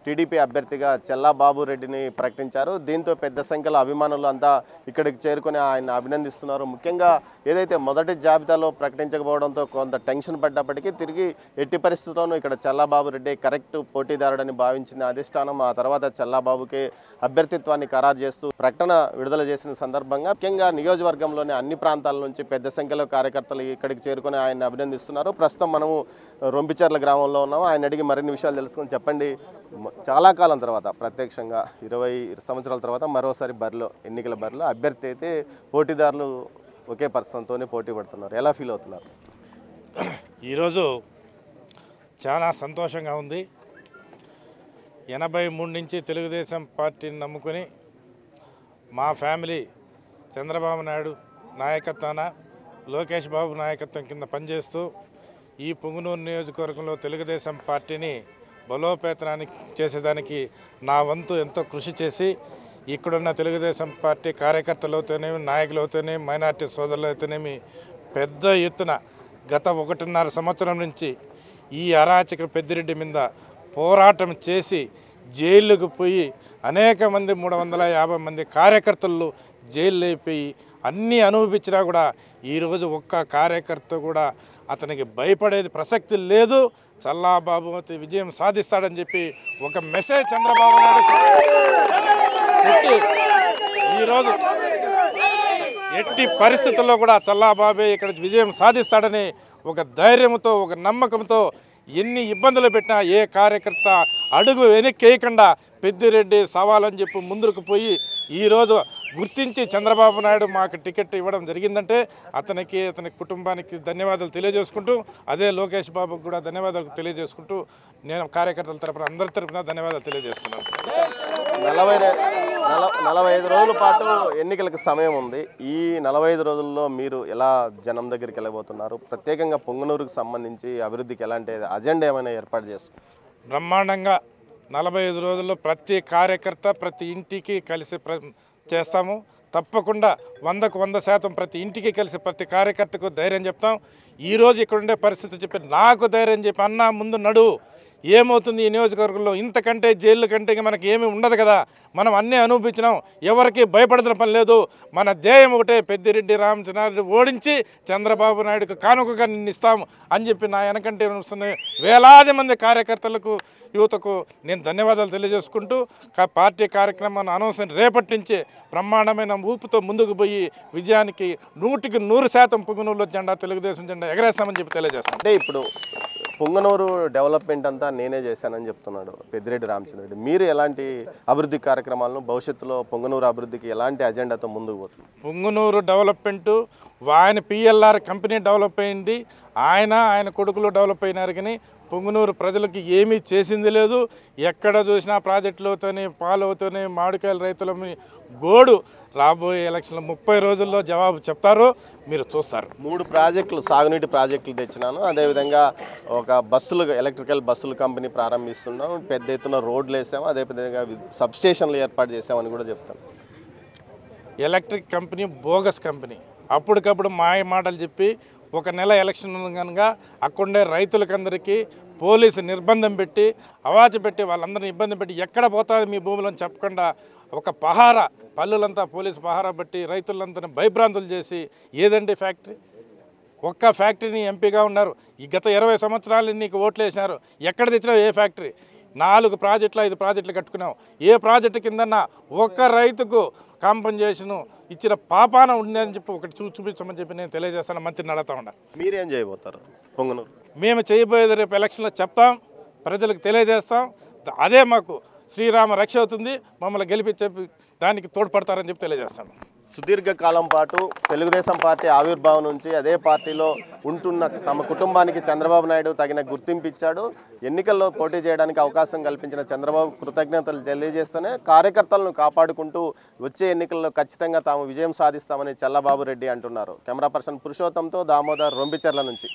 TDP అభ్యర్థిగా చెల్లాబాబు రెడ్డిని ప్రకటించారు. దీంతో పెద్ద సంఖ్యలో అభిమానులు అంతా ఇక్కడికి చేరుకొని ఆయన అభినందిస్తున్నారు. ముఖ్యంగా ఏదైతే మొదటి జాబితాలో ప్రకటించకపోవడంతో కొంత టెన్షన్ పడ్డప్పటికీ తిరిగి ఎట్టి పరిస్థితుల్లోనూ ఇక్కడ చెల్లాబాబు రెడ్డి కరెక్ట్ పోటీదారుడని భావించిన అధిష్టానం ఆ తర్వాత చెల్లాబాబుకి అభ్యర్థిత్వాన్ని ఖరారు చేస్తూ ప్రకటన విడుదల చేసిన సందర్భంగా ముఖ్యంగా నియోజకవర్గంలోని అన్ని ప్రాంతాల నుంచి పెద్ద సంఖ్యలో కార్యకర్తలు ఇక్కడికి చేరుకొని ఆయన అభినందిస్తున్నారు. ప్రస్తుతం మనము రొంపిచెర్ల గ్రామంలో ఉన్నాము. ఆయన అడిగి మరిన్ని విషయాలు తెలుసుకొని చెప్పండి. చాలా కాలం తర్వాత ప్రత్యక్షంగా 20 సంవత్సరాల తర్వాత మరోసారి ఎన్నికల బరిలో అభ్యర్థి అయితే పోటీదారులు ఒకే పర్సన్తోనే పోటీ పడుతున్నారు. ఎలా ఫీల్ అవుతున్నారు? ఈరోజు చాలా సంతోషంగా ఉంది. 83 నుంచి తెలుగుదేశం పార్టీని నమ్ముకొని మా ఫ్యామిలీ చంద్రబాబు నాయుడు నాయకత్వాన లోకేష్ బాబు నాయకత్వం కింద పనిచేస్తూ ఈ పుంగనూరు నియోజకవర్గంలో తెలుగుదేశం పార్టీని బలోపేతానికి చేసేదానికి నా వంతు ఎంతో కృషి చేసి ఇక్కడున్న తెలుగుదేశం పార్టీ కార్యకర్తలు అవుతేనేమి, నాయకులు అవుతేనేమి, మైనార్టీ సోదరులు అయితేనేమి పెద్ద ఎత్తున గత 1.5 సంవత్సరం నుంచి ఈ అరాచక పెద్దిరెడ్డి మీద పోరాటం చేసి జైలుకు పోయి అనేక మంది 350 మంది కార్యకర్తలు జైలు అయిపోయి అన్నీ అనుభవించినా కూడా ఈరోజు ఒక్క కార్యకర్త కూడా అతనికి భయపడేది ప్రసక్తి లేదు. చల్లాబాబు విజయం సాధిస్తాడని చెప్పి ఒక మెసేజ్ చంద్రబాబు నాయుడు పెట్టి ఈరోజు ఎట్టి పరిస్థితుల్లో కూడా చల్లాబాబే ఇక్కడ విజయం సాధిస్తాడని ఒక ధైర్యంతో ఒక నమ్మకంతో ఎన్ని ఇబ్బందులు పెట్టినా ఏ కార్యకర్త అడుగు వెనక్కేయకుండా పెద్దిరెడ్డి సవాలని చెప్పి ముందుకు పోయి ఈరోజు గుర్తించి చంద్రబాబు నాయుడు మాకు టికెట్ ఇవ్వడం జరిగిందంటే అతని కుటుంబానికి ధన్యవాదాలు తెలియజేసుకుంటూ అదే లోకేష్ బాబుకు కూడా ధన్యవాదాలు తెలియజేసుకుంటూ నేను కార్యకర్తల తరపున అందరి తరపున ధన్యవాదాలు తెలియజేస్తున్నాను. 45 రోజుల పాటు ఎన్నికలకు సమయం ఉంది. ఈ 45 రోజుల్లో మీరు ఎలా జనం దగ్గరికి వెళ్ళబోతున్నారు? ప్రత్యేకంగా పొంగనూరుకు సంబంధించి అభివృద్ధికి ఎలాంటి అజెండా ఏమైనా ఏర్పాటు చేసుకుంటారు? బ్రహ్మాండంగా 45 రోజుల్లో ప్రతి కార్యకర్త ప్రతి ఇంటికి కలిసి చేస్తాము. తప్పకుండా 100కు 100% ప్రతి ఇంటికి కలిసి ప్రతి కార్యకర్తకు ధైర్యం చెప్తాం. ఈరోజు ఇక్కడ ఉండే పరిస్థితి చెప్పి నాకు ధైర్యం చెప్పి అన్నా ముందు నడు, ఏమవుతుంది ఈ నియోజకవర్గంలో ఇంతకంటే జైలు కంటే మనకి ఏమీ ఉండదు కదా, మనం అన్నీ అనుభవించినాం, ఎవరికి భయపడదల పని లేదు. మన ధ్యేయం ఒకటే, పెద్దిరెడ్డి రామచంద్రారెడ్డి ఓడించి చంద్రబాబు నాయుడుకు కానుకగా నిన్నిస్తాము అని చెప్పి నా వెనకంటే వేలాది మంది కార్యకర్తలకు యువతకు నేను ధన్యవాదాలు తెలియజేసుకుంటూ పార్టీ కార్యక్రమాన్ని అనౌన్స్ రేపటి నుంచే బ్రహ్మాండమైన ఊపుతో ముందుకు పోయి విజయానికి 100కి 100% పుంగనూరులో జెండా తెలుగుదేశం జెండా ఎగరేస్తామని చెప్పి తెలియజేస్తాను. అంటే ఇప్పుడు పొంగనూరు డెవలప్మెంట్ అంతా నేనే చేశానని చెప్తున్నాడు పెద్దిరెడ్డి రామచంద్రారెడ్డి. మీరు ఎలాంటి అభివృద్ధి కార్యక్రమాలను భవిష్యత్తులో పొంగనూరు అభివృద్ధికి ఎలాంటి అజెండాతో ముందుకు పోతుంది? పొంగనూరు డెవలప్మెంటు ఆయన పిఎల్ఆర్ కంపెనీ డెవలప్ అయింది, ఆయన కొడుకులు డెవలప్ అయినారు, కానీ పొంగనూరు ప్రజలకు ఏమీ చేసింది లేదు. ఎక్కడ చూసినా ప్రాజెక్టులు అవుతాయి, పాలు అవుతాయి, మామిడికాయల రైతుల గోడు రాబోయే ఎలక్షన్లో 30 రోజుల్లో జవాబు చెప్తారు, మీరు చూస్తారు. 3 ప్రాజెక్టులు సాగునీటి ప్రాజెక్టులు తెచ్చినాను. అదేవిధంగా ఒక ఎలక్ట్రికల్ బస్సుల కంపెనీ ప్రారంభిస్తున్నాం, పెద్ద ఎత్తున రోడ్లు వేసాము, అదేవిధంగా సబ్స్టేషన్లు ఏర్పాటు చేసామని కూడా చెప్తాను. ఎలక్ట్రిక్ కంపెనీ బోగస్ కంపెనీ, అప్పటికప్పుడు మాయ మాటలు చెప్పి 1 నెల ఎలక్షన్ కనుక అక్కడుండే రైతులకందరికీ పోలీసు నిర్బంధం పెట్టి అవాచ పెట్టి వాళ్ళందరినీ ఇబ్బంది పెట్టి ఎక్కడ పోతారు మీ భూములను చెప్పకుండా ఒక పల్లెలంతా పోలీసు పహారా పెట్టి రైతులంతా భయభ్రాంతులు చేసి ఏదండి ఫ్యాక్టరీ, ఒక్క ఫ్యాక్టరీని ఎంపీగా ఉన్నారు. ఈ గత 20 సంవత్సరాలు నీకు ఓట్లు వేసినారు, ఎక్కడ తెచ్చినావు ఏ ఫ్యాక్టరీ? 4 ప్రాజెక్టులు 5 ప్రాజెక్టులు కట్టుకున్నావు. ఏ ప్రాజెక్టు కిందన్నా ఒక్క రైతుకు కాంపన్సేషన్ ఇచ్చిన పాపాన ఉందని చెప్పి ఒకటి చూపించమని చెప్పి నేను తెలియజేస్తాను. మంత్రిని అడుగుతా ఉన్నా. మీరేం చేయబోతారు పొంగనూరు? మేము చేయబోయేది రేపు ఎలక్షన్లో చెప్తాం, ప్రజలకు తెలియజేస్తాం. అదే మాకు శ్రీరామ రక్ష అవుతుంది, మమ్మల్ని గెలిపించే దానికి తోడ్పడతారని చెప్పి తెలియజేస్తాను. సుదీర్ఘకాలం పాటు తెలుగుదేశం పార్టీ ఆవిర్భావం నుంచి అదే పార్టీలో ఉంటున్న తమ కుటుంబానికి చంద్రబాబు నాయుడు తగిన గుర్తింపు ఇచ్చాడు. ఎన్నికల్లో పోటీ చేయడానికి అవకాశం కల్పించిన చంద్రబాబు కృతజ్ఞతలు తెలియజేస్తూనే కార్యకర్తలను కాపాడుకుంటూ వచ్చే ఎన్నికల్లో ఖచ్చితంగా తాము విజయం సాధిస్తామని చెల్లాబాబు రెడ్డి అంటున్నారు. కెమెరా పర్సన్ పురుషోత్తంతో దామోదర్, రొంపిచెర్ల నుంచి.